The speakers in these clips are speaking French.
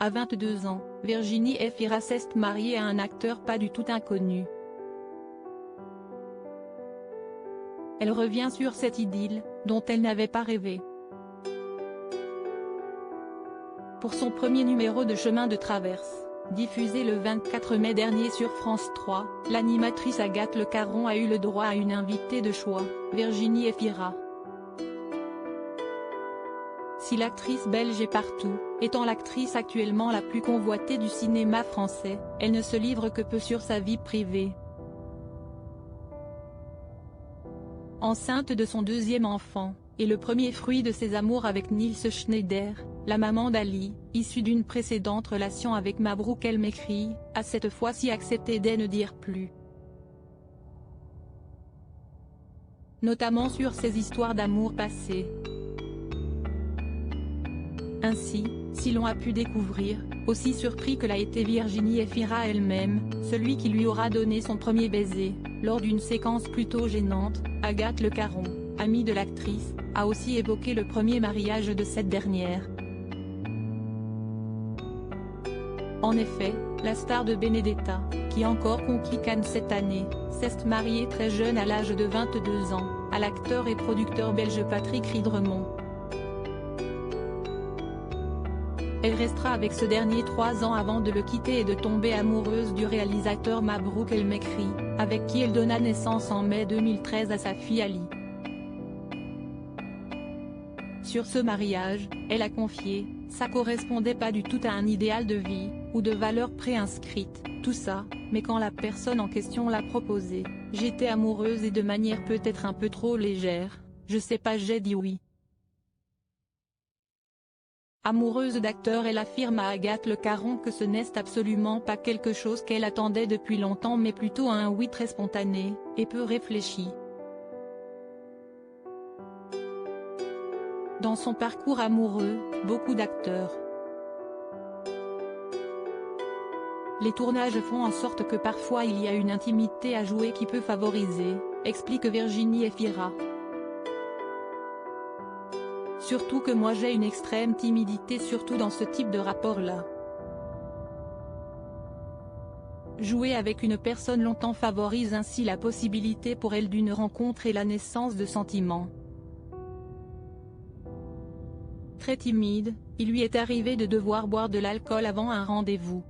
À 22 ans, Virginie Efira s'est mariée à un acteur pas du tout inconnu. Elle revient sur cette idylle, dont elle n'avait pas rêvé. Pour son premier numéro de Chemin de traverse, diffusé le 24 mai dernier sur France 3, l'animatrice Agathe Le Caron a eu le droit à une invitée de choix, Virginie Efira. Si l'actrice belge est partout, étant l'actrice actuellement la plus convoitée du cinéma français, elle ne se livre que peu sur sa vie privée. Enceinte de son deuxième enfant, et le premier fruit de ses amours avec Nils Schneider, la maman d'Ali, issue d'une précédente relation avec Mabrouk El Mekri, a cette fois-ci accepté de ne dire plus. Notamment sur ses histoires d'amour passées. Ainsi, si l'on a pu découvrir, aussi surpris que l'a été Virginie Efira elle-même, celui qui lui aura donné son premier baiser, lors d'une séquence plutôt gênante, Agathe Le Caron, amie de l'actrice, a aussi évoqué le premier mariage de cette dernière. En effet, la star de Benedetta, qui a encore conquis Cannes cette année, s'est mariée très jeune à l'âge de 22 ans, à l'acteur et producteur belge Patrick Ridremont. Elle restera avec ce dernier 3 ans avant de le quitter et de tomber amoureuse du réalisateur Mabrouk El Mekri, avec qui elle donna naissance en mai 2013 à sa fille Ali. Sur ce mariage, elle a confié, ça correspondait pas du tout à un idéal de vie, ou de valeurs préinscrites, tout ça, mais quand la personne en question l'a proposé, j'étais amoureuse et de manière peut-être un peu trop légère, je sais pas, j'ai dit oui. Amoureuse d'acteur, elle affirme à Agathe Le Caron que ce n'est absolument pas quelque chose qu'elle attendait depuis longtemps mais plutôt un oui très spontané, et peu réfléchi. Dans son parcours amoureux, beaucoup d'acteurs. Les tournages font en sorte que parfois il y a une intimité à jouer qui peut favoriser, explique Virginie Efira. Surtout que moi j'ai une extrême timidité surtout dans ce type de rapport-là. Jouer avec une personne longtemps favorise ainsi la possibilité pour elle d'une rencontre et la naissance de sentiments. Très timide, il lui est arrivé de devoir boire de l'alcool avant un rendez-vous.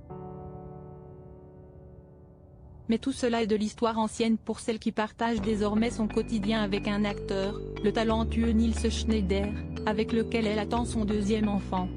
Mais tout cela est de l'histoire ancienne pour celle qui partage désormais son quotidien avec un acteur, le talentueux Nils Schneider, avec lequel elle attend son deuxième enfant.